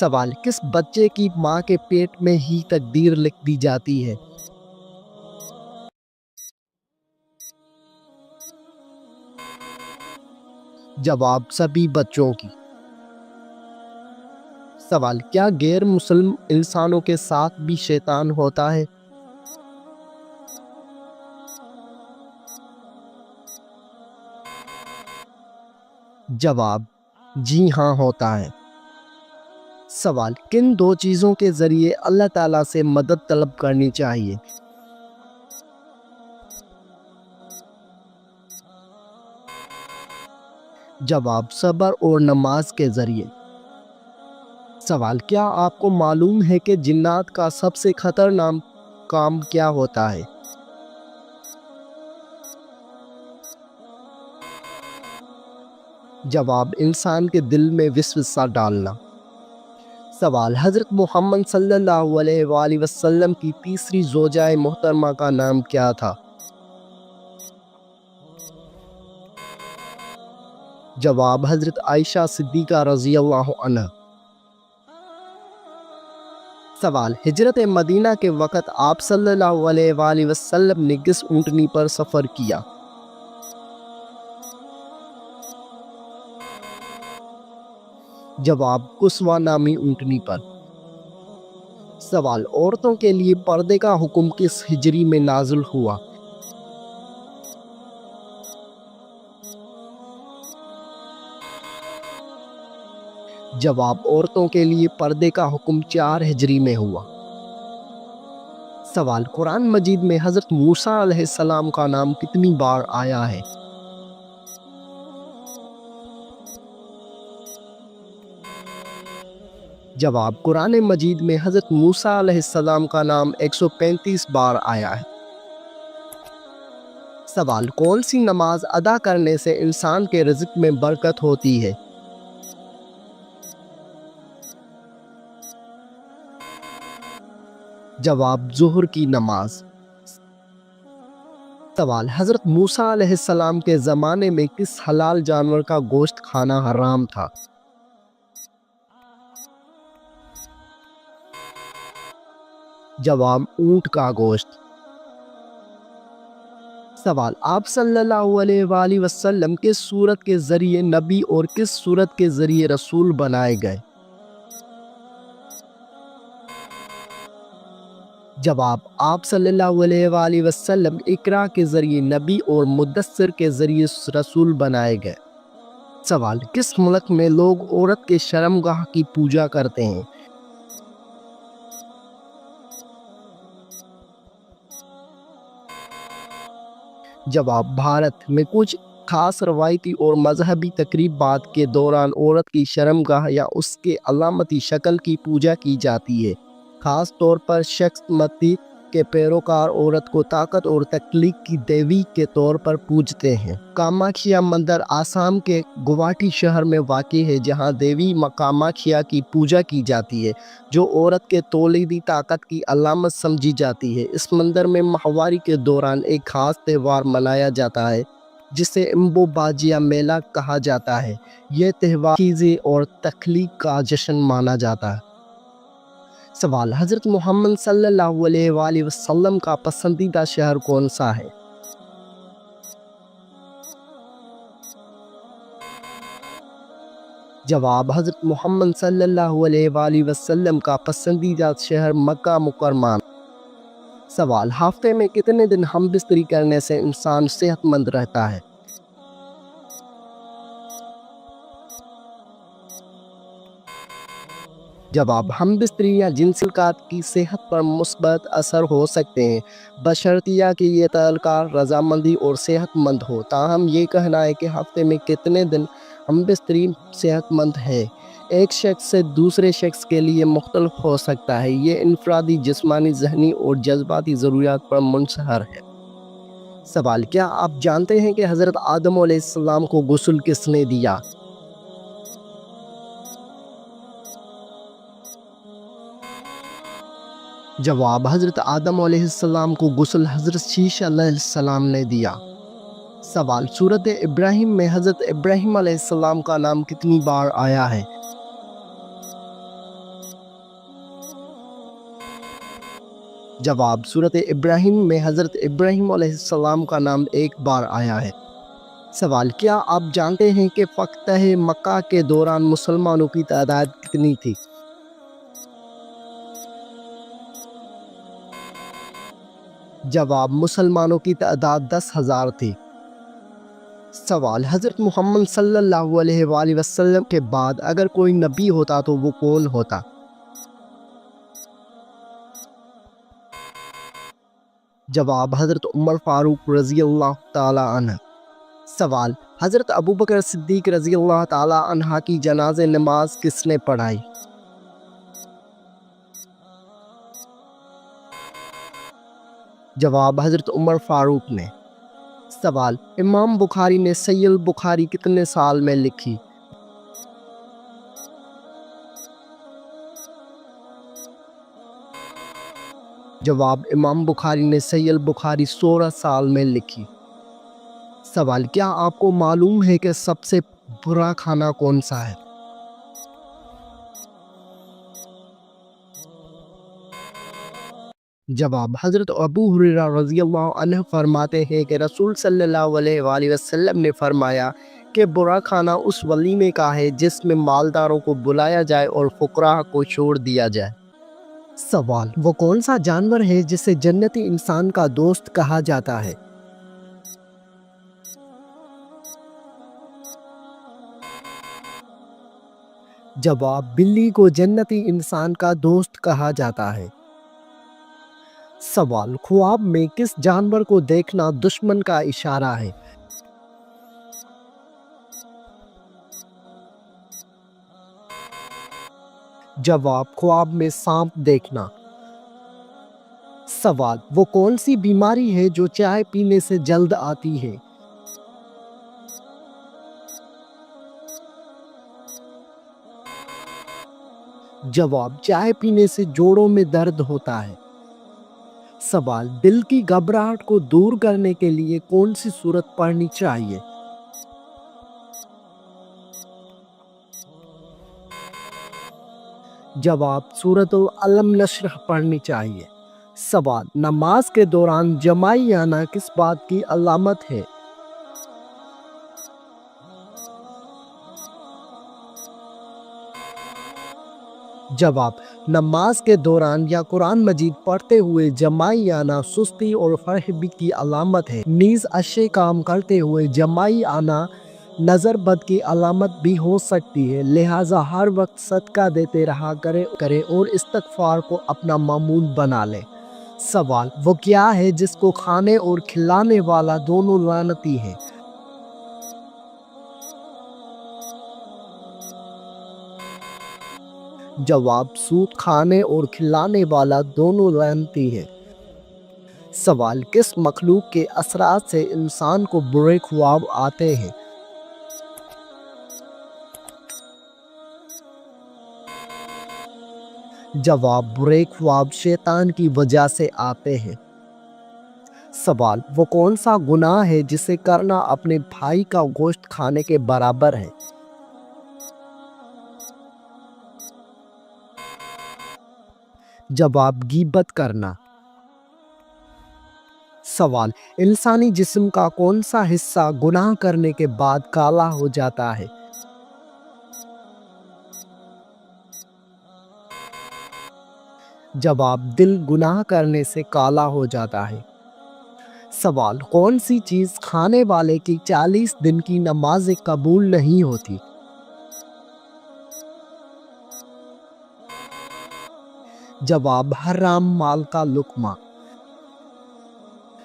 سوال، کس بچے کی ماں کے پیٹ میں ہی تقدیر لکھ دی جاتی ہے؟ جواب، سبھی بچوں کی۔ سوال، کیا غیر مسلم انسانوں کے ساتھ بھی شیطان ہوتا ہے؟ جواب، جی ہاں ہوتا ہے۔ سوال، کن دو چیزوں کے ذریعے اللہ تعالیٰ سے مدد طلب کرنی چاہیے؟ جواب، صبر اور نماز کے ذریعے۔ سوال، کیا آپ کو معلوم ہے کہ جنات کا سب سے خطرناک کام کیا ہوتا ہے؟ جواب، انسان کے دل میں وسوسہ ڈالنا۔ سوال، حضرت محمد صلی اللہ علیہ وآلہ وسلم کی تیسری زوجہ محترمہ کا نام کیا تھا؟ جواب، حضرت عائشہ صدیقہ رضی اللہ عنہ۔ سوال، ہجرت مدینہ کے وقت آپ صلی اللہ علیہ وآلہ وسلم نے کس اونٹنی پر سفر کیا؟ جواب، قصوہ نامی اونٹنی پر۔ سوال، عورتوں کے لیے پردے کا حکم کس ہجری میں نازل ہوا؟ جواب، عورتوں کے لیے پردے کا حکم 4 ہجری میں ہوا۔ سوال، قرآن مجید میں حضرت موسیٰ علیہ السلام کا نام کتنی بار آیا ہے؟ جواب، قرآن مجید میں حضرت موسیٰ علیہ السلام کا نام 135 بار آیا ہے۔ سوال، کون سی نماز ادا کرنے سے انسان کے رزق میں برکت ہوتی ہے؟ جواب، ظہر کی نماز۔ سوال، حضرت موسیٰ علیہ السلام کے زمانے میں کس حلال جانور کا گوشت کھانا حرام تھا؟ جواب، اونٹ کا گوشت۔ سوال، آپ صلی اللہ علیہ وآلہ وسلم کس سورت کے ذریعے نبی اور کس سورت کے ذریعے رسول بنائے گئے؟ جواب، آپ صلی اللہ علیہ وآلہ وسلم اقرا کے ذریعے نبی اور مدثر کے ذریعے رسول بنائے گئے۔ سوال، کس ملک میں لوگ عورت کے شرمگاہ کی پوجا کرتے ہیں؟ جواب، بھارت میں کچھ خاص روایتی اور مذہبی تقریبات کے دوران عورت کی شرمگاہ یا اس کے علامتی شکل کی پوجا کی جاتی ہے۔ خاص طور پر شکس متی کے پیروکار عورت کو طاقت اور تخلیق کی دیوی کے طور پر پوجتے ہیں۔ کاماکھیا مندر آسام کے گوہاٹی شہر میں واقع ہے، جہاں دیوی کاماکھیا کی پوجا کی جاتی ہے، جو عورت کے تولیدی طاقت کی علامت سمجھی جاتی ہے۔ اس مندر میں ماہواری کے دوران ایک خاص تہوار منایا جاتا ہے جسے امبوباجیا میلہ کہا جاتا ہے۔ یہ تہوار خیزے اور تخلیق کا جشن مانا جاتا ہے۔ سوال، حضرت محمد صلی اللہ علیہ وآلہ وسلم کا پسندیدہ شہر کون سا ہے؟ جواب، حضرت محمد صلی اللہ علیہ وآلہ وسلم کا پسندیدہ شہر مکہ مکرمہ۔ سوال، ہفتے میں کتنے دن ہم بستری کرنے سے انسان صحت مند رہتا ہے؟ جواب، ہم بستری یا جنسی تعلقات کی صحت پر مثبت اثر ہو سکتے ہیں، بشرطیہ کہ یہ تعلقات رضامندی اور صحت مند ہو۔ تاہم یہ کہنا ہے کہ ہفتے میں کتنے دن ہم بستری صحت مند ہے، ایک شخص سے دوسرے شخص کے لیے مختلف ہو سکتا ہے۔ یہ انفرادی جسمانی، ذہنی اور جذباتی ضروریات پر منحصر ہے۔ سوال، کیا آپ جانتے ہیں کہ حضرت آدم علیہ السلام کو غسل کس نے دیا؟ جواب، حضرت آدم علیہ السلام کو غسل حضرت شیش علیہ السلام نے دیا۔ سوال، سورۃ ابراہیم میں حضرت ابراہیم علیہ السلام کا نام کتنی بار آیا ہے؟ جواب سورۃ ابراہیم میں حضرت ابراہیم علیہ السلام کا نام ایک بار آیا ہے۔ سوال، کیا آپ جانتے ہیں کہ فتح مکہ کے دوران مسلمانوں کی تعداد کتنی تھی؟ جواب، مسلمانوں کی تعداد 10,000 تھی۔ سوال، حضرت محمد صلی اللہ علیہ وآلہ وسلم کے بعد اگر کوئی نبی ہوتا تو وہ کون ہوتا؟ جواب، حضرت عمر فاروق رضی اللہ تعالی عنہ۔ سوال، حضرت ابوبکر صدیق رضی اللہ تعالی عنہ کی جنازہ نماز کس نے پڑھائی؟ جواب، حضرت عمر فاروق نے۔ سوال، امام بخاری نے صحیح البخاری کتنے سال میں لکھی؟ جواب، امام بخاری نے صحیح البخاری 16 سال میں لکھی۔ سوال، کیا آپ کو معلوم ہے کہ سب سے برا کھانا کون سا ہے؟ جواب، حضرت ابو ہریرہ رضی اللہ عنہ فرماتے ہیں کہ رسول صلی اللہ علیہ وآلہ وسلم نے فرمایا کہ برا کھانا اس ولیمے کا ہے جس میں مالداروں کو بلایا جائے اور فقراء کو چھوڑ دیا جائے۔ سوال، وہ کون سا جانور ہے جسے جنتی انسان کا دوست کہا جاتا ہے؟ جواب، بلی کو جنتی انسان کا دوست کہا جاتا ہے۔ سوال، خواب میں کس جانور کو دیکھنا دشمن کا اشارہ ہے؟ جواب، خواب میں سانپ دیکھنا۔ سوال، وہ کون سی بیماری ہے جو چائے پینے سے جلد آتی ہے؟ جواب، چائے پینے سے جوڑوں میں درد ہوتا ہے۔ سوال، دل کی گھبراہٹ کو دور کرنے کے لیے کون سی سورت پڑھنی چاہیے؟ جواب، سورۃ الم نشرح پڑھنی چاہیے۔ سوال، نماز کے دوران جمائی آنا کس بات کی علامت ہے؟ جواب، نماز کے دوران یا قرآن مجید پڑھتے ہوئے جمائی آنا سستی اور فرحبی کی علامت ہے، نیز اچھے کام کرتے ہوئے جمائی آنا نظر بد کی علامت بھی ہو سکتی ہے، لہٰذا ہر وقت صدقہ دیتے رہا کرے اور استغفار کو اپنا معمول بنا لے۔ سوال، وہ کیا ہے جس کو کھانے اور کھلانے والا دونوں لعنتی ہیں؟ جواب، سود کھانے اور کھلانے والا دونوں لعنتی ہے۔ سوال، کس مخلوق کے اثرات سے انسان کو برے خواب آتے ہیں؟ جواب، برے خواب شیطان کی وجہ سے آتے ہیں۔ سوال، وہ کون سا گناہ ہے جسے کرنا اپنے بھائی کا گوشت کھانے کے برابر ہے؟ جواب، غیبت کرنا۔ سوال، انسانی جسم کا کون سا حصہ گناہ کرنے کے بعد کالا ہو جاتا ہے؟ جواب، دل گناہ کرنے سے کالا ہو جاتا ہے۔ سوال، کون سی چیز کھانے والے کی 40 دن کی نماز قبول نہیں ہوتی؟ جواب، حرام مال کا لقمہ۔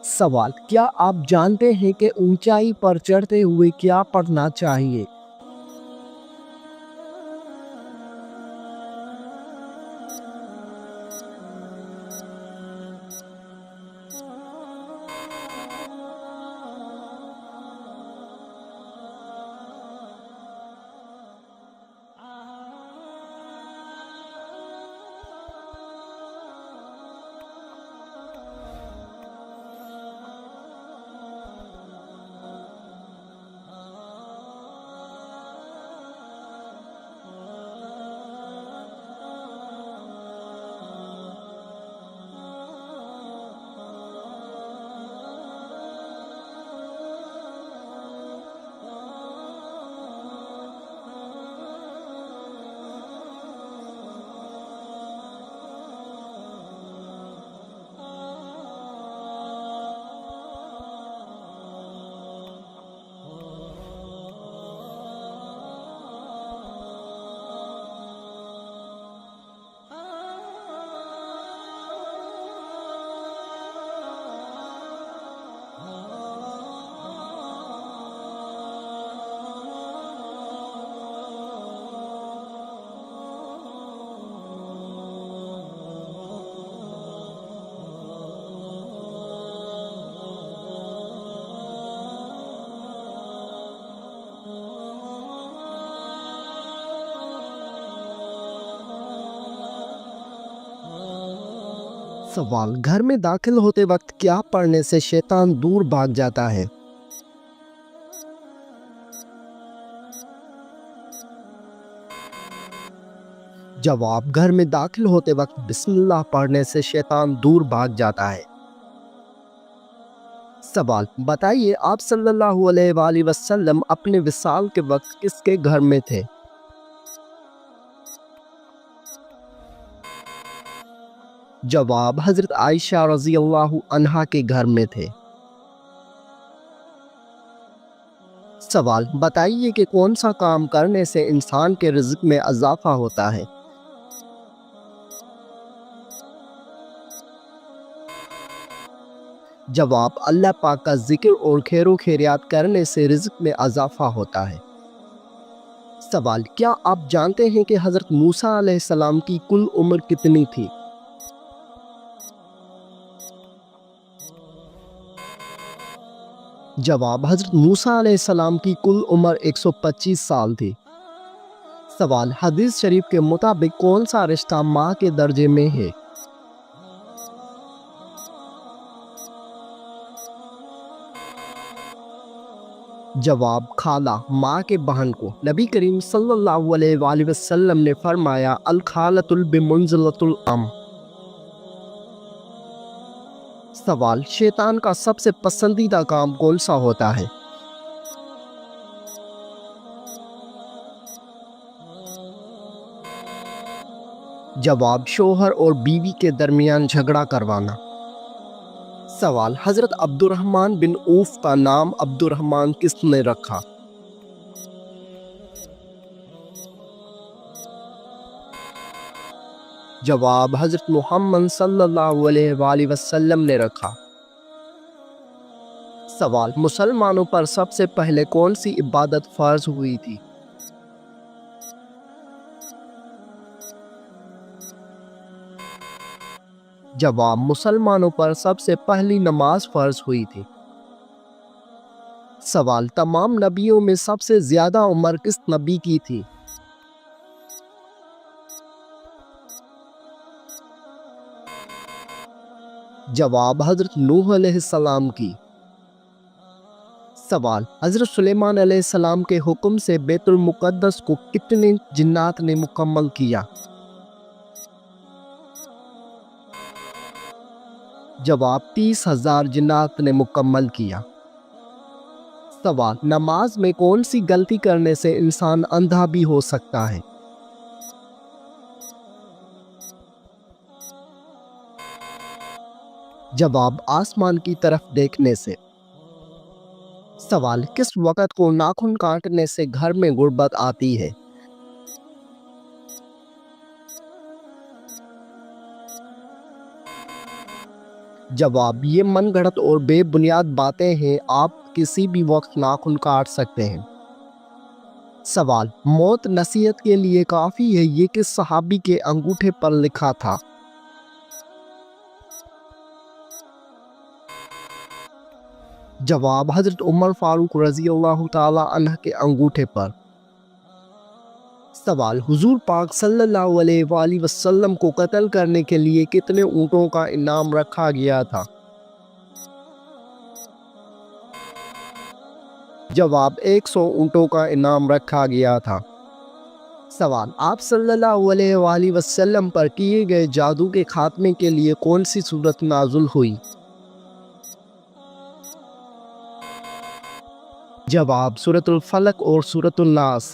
سوال، کیا آپ جانتے ہیں کہ اونچائی پر چڑھتے ہوئے کیا پڑھنا چاہیے؟ سوال، گھر میں داخل ہوتے وقت کیا پڑھنے سے شیطان دور بھاگ جاتا ہے؟ جواب، گھر میں داخل ہوتے وقت بسم اللہ پڑھنے سے شیطان دور بھاگ جاتا ہے۔ سوال، بتائیے آپ صلی اللہ علیہ وآلہ وسلم اپنے وصال کے وقت کس کے گھر میں تھے؟ جواب، حضرت عائشہ رضی اللہ عنہا کے گھر میں تھے۔ سوال، بتائیے کہ کون سا کام کرنے سے انسان کے رزق میں اضافہ ہوتا ہے؟ جواب، اللہ پاک کا ذکر اور خیر و خیریات کرنے سے رزق میں اضافہ ہوتا ہے۔ سوال، کیا آپ جانتے ہیں کہ حضرت موسیٰ علیہ السلام کی کل عمر کتنی تھی؟ جواب، حضرت موسیٰ علیہ السلام کی کل عمر 125 سال تھی۔ سوال، حدیث شریف کے مطابق کون سا رشتہ ماں کے درجے میں ہے؟ جواب، خالہ، ماں کے بہن کو۔ نبی کریم صلی اللہ علیہ وآلہ وسلم نے فرمایا، الخالۃ بمنزلۃ الام۔ سوال، شیطان کا سب سے پسندیدہ کام کون سا ہوتا ہے؟ جواب، شوہر اور بیوی کے درمیان جھگڑا کروانا۔ سوال، حضرت عبد الرحمن بن عوف کا نام عبد الرحمن کس نے رکھا؟ جواب، حضرت محمد صلی اللہ علیہ وآلہ وسلم نے رکھا۔ سوال، مسلمانوں پر سب سے پہلے کون سی عبادت فرض ہوئی تھی؟ جواب، مسلمانوں پر سب سے پہلی نماز فرض ہوئی تھی۔ سوال، تمام نبیوں میں سب سے زیادہ عمر کس نبی کی تھی؟ جواب، حضرت نوح علیہ السلام کی۔ سوال، حضرت سلیمان علیہ السلام کے حکم سے بیت المقدس کو کتنے جنات نے مکمل کیا؟ جواب، 30,000 جنات نے مکمل کیا۔ سوال، نماز میں کون سی غلطی کرنے سے انسان اندھا بھی ہو سکتا ہے؟ جواب، آسمان کی طرف دیکھنے سے۔ سوال، کس وقت کو ناخن کاٹنے سے گھر میں غربت آتی ہے؟ جواب، یہ من گھڑت اور بے بنیاد باتیں ہیں، آپ کسی بھی وقت ناخن کاٹ سکتے ہیں۔ سوال، موت نصیحت کے لیے کافی ہے، یہ کس صحابی کے انگوٹھے پر لکھا تھا؟ جواب، حضرت عمر فاروق رضی اللہ تعالی عنہ کے انگوٹھے پر۔ سوال، حضور پاک صلی اللہ علیہ وآلہ وسلم کو قتل کرنے کے لیے کتنے اونٹوں کا انعام رکھا گیا تھا؟ جواب، 100 اونٹوں کا انعام رکھا گیا تھا۔ سوال، آپ صلی اللہ علیہ وآلہ وسلم پر کیے گئے جادو کے خاتمے کے لیے کون سی سورت نازل ہوئی؟ جواب، سورۃ الفلق اور سورۃ الناس۔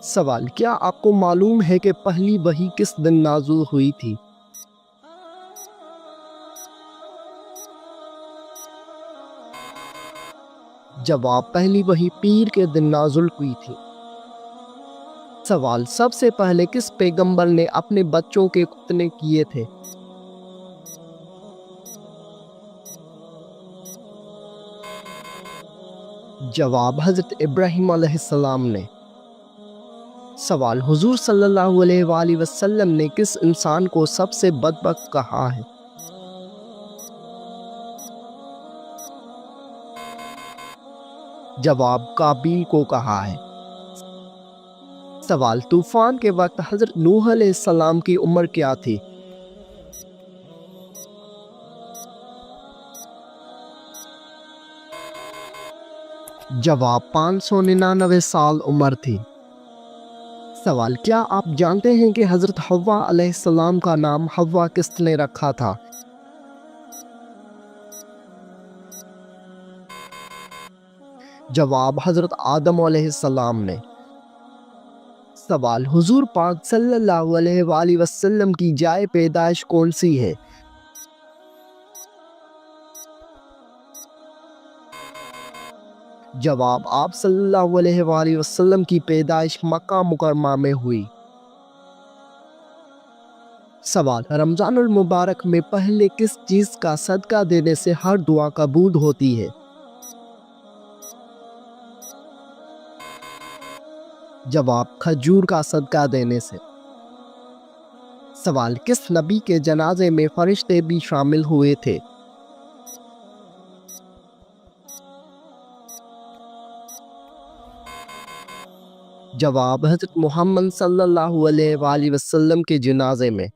سوال، کیا آپ کو معلوم ہے کہ پہلی وحی کس دن نازل ہوئی تھی؟ جواب، پہلی وحی پیر کے دن نازل ہوئی تھی۔ سوال، سب سے پہلے کس پیغمبر نے اپنے بچوں کے ختنے کیے تھے؟ جواب، حضرت ابراہیم علیہ السلام نے۔ سوال، حضور صلی اللہ علیہ وآلہ وسلم نے کس انسان کو سب سے بدبخت کہا ہے؟ جواب، قابیل کو کہا ہے۔ سوال، طوفان کے وقت حضرت نوح علیہ السلام کی عمر کیا تھی؟ جواب 599 سال عمر تھی۔ سوال، کیا آپ جانتے ہیں کہ حضرت حوا علیہ السلام کا نام حوا کس نے رکھا تھا؟ جواب، حضرت آدم علیہ السلام نے۔ سوال، حضور پاک صلی اللہ علیہ وآلہ وسلم کی جائے پیدائش کون سی ہے؟ جواب، آپ صلی اللہ علیہ وآلہ وسلم کی پیدائش مکہ مکرمہ میں ہوئی۔ سوال، رمضان المبارک میں پہلے کس چیز کا صدقہ دینے سے ہر دعا قبول ہوتی ہے؟ جواب، کھجور کا صدقہ دینے سے۔ سوال، کس نبی کے جنازے میں فرشتے بھی شامل ہوئے تھے؟ جواب، حضرت محمد صلی اللہ علیہ وآلہ وسلم کے جنازے میں۔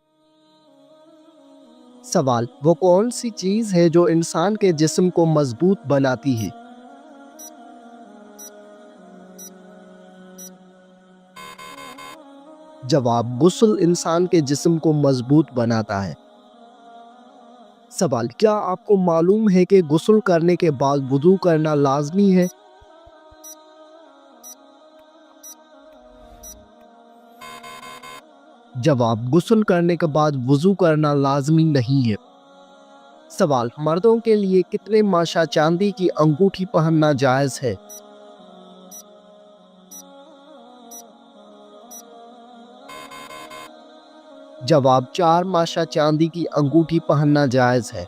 سوال، وہ کون سی چیز ہے جو انسان کے جسم کو مضبوط بناتی ہے؟ جواب، غسل انسان کے جسم کو مضبوط بناتا ہے۔ سوال، کیا آپ کو معلوم ہے کہ غسل کرنے کے بعد وضو کرنا لازمی ہے؟ جواب، غسل کرنے کے بعد وضو کرنا لازمی نہیں ہے۔ سوال، مردوں کے لیے کتنے ماشا چاندی کی انگوٹھی پہننا جائز ہے؟ جواب، 4 ماشا چاندی کی انگوٹھی پہننا جائز ہے۔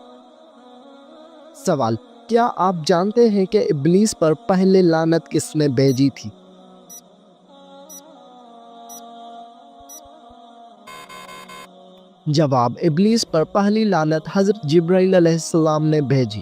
سوال، کیا آپ جانتے ہیں کہ ابلیس پر پہلے لعنت کس نے بھیجی تھی؟ جواب، ابلیس پر پہلی لعنت حضرت جبرائیل علیہ السلام نے بھیجی۔